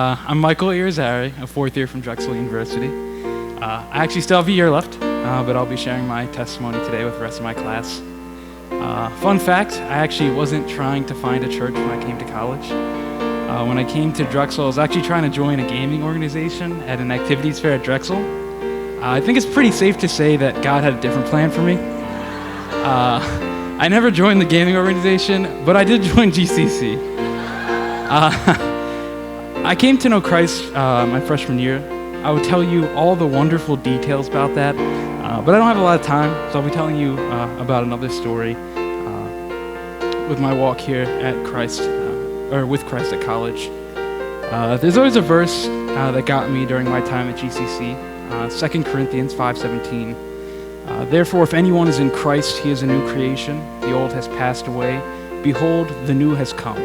I'm Michael Irizarry, a fourth year from Drexel University. I actually still have a year left, but I'll be sharing my testimony today with the rest of my class. Fun fact, I actually wasn't trying to find a church when I came to college. When I came to Drexel, I was actually trying to join a gaming organization at an activities fair at Drexel. I think it's pretty safe to say that God had a different plan for me. I never joined the gaming organization, but I did join GCC. I came to know Christ my freshman year. I would tell you all the wonderful details about that, but I don't have a lot of time, so I'll be telling you about another story with my walk here at Christ, or with Christ at college. There's always a verse that got me during my time at GCC, 2 Corinthians 5:17. Therefore, if anyone is in Christ, he is a new creation. The old has passed away. Behold, the new has come.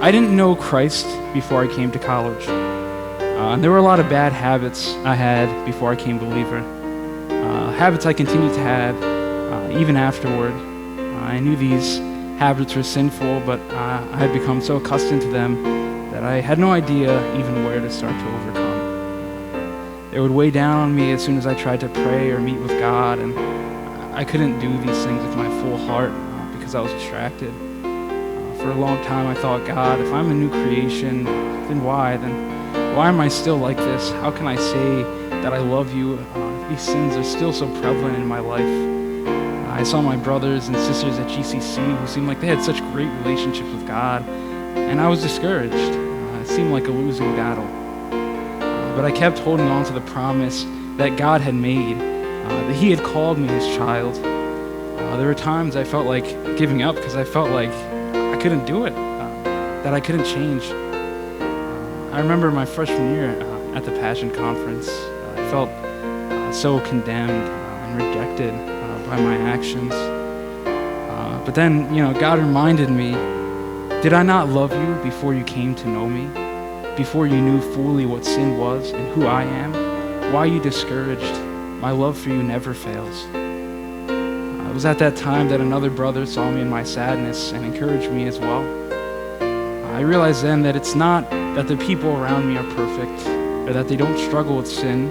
I didn't know Christ before I came to college. And there were a lot of bad habits I had before I became a believer. Habits I continue to have even afterward. I knew these habits were sinful, but I had become so accustomed to them that I had no idea even where to start to overcome. They would weigh down on me as soon as I tried to pray or meet with God, and I couldn't do these things with my full heart because I was distracted. For a long time I thought, God, if I'm a new creation, then why? Then why am I still like this? How can I say that I love you? These sins are still so prevalent in my life. I saw my brothers and sisters at GCC who seemed like they had such great relationships with God, and I was discouraged. It seemed like a losing battle. But I kept holding on to the promise that God had made, that He had called me His child. There were times I felt like giving up because I felt like I couldn't do it, that I couldn't change. I remember my freshman year at the Passion Conference, I felt so condemned and rejected by my actions. But then, God reminded me, did I not love you before you came to know me? Before you knew fully what sin was and who I am? Why are you discouraged? My love for you never fails. It was at that time that another brother saw me in my sadness and encouraged me as well. I realized then that it's not that the people around me are perfect or that they don't struggle with sin,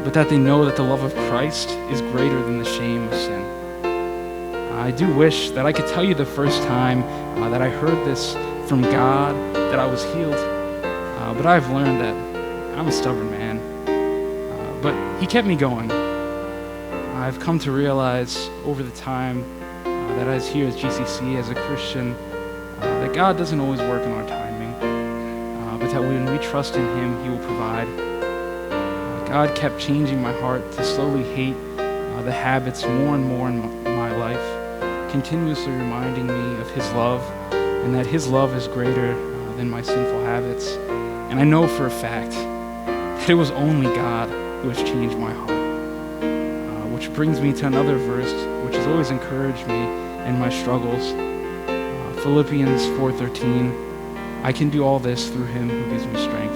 but that they know that the love of Christ is greater than the shame of sin. I do wish that I could tell you the first time that I heard this from God, that I was healed, but I've learned that I'm a stubborn man. But He kept me going. I've come to realize over the time that I was here at GCC as a Christian, that God doesn't always work in our timing, but that when we trust in Him, He will provide. God kept changing my heart to slowly hate the habits more and more in my life, continuously reminding me of His love, and that His love is greater than my sinful habits. And I know for a fact that it was only God who has changed my heart. Which brings me to another verse which has always encouraged me in my struggles. Philippians 4:13, I can do all this through Him who gives me strength.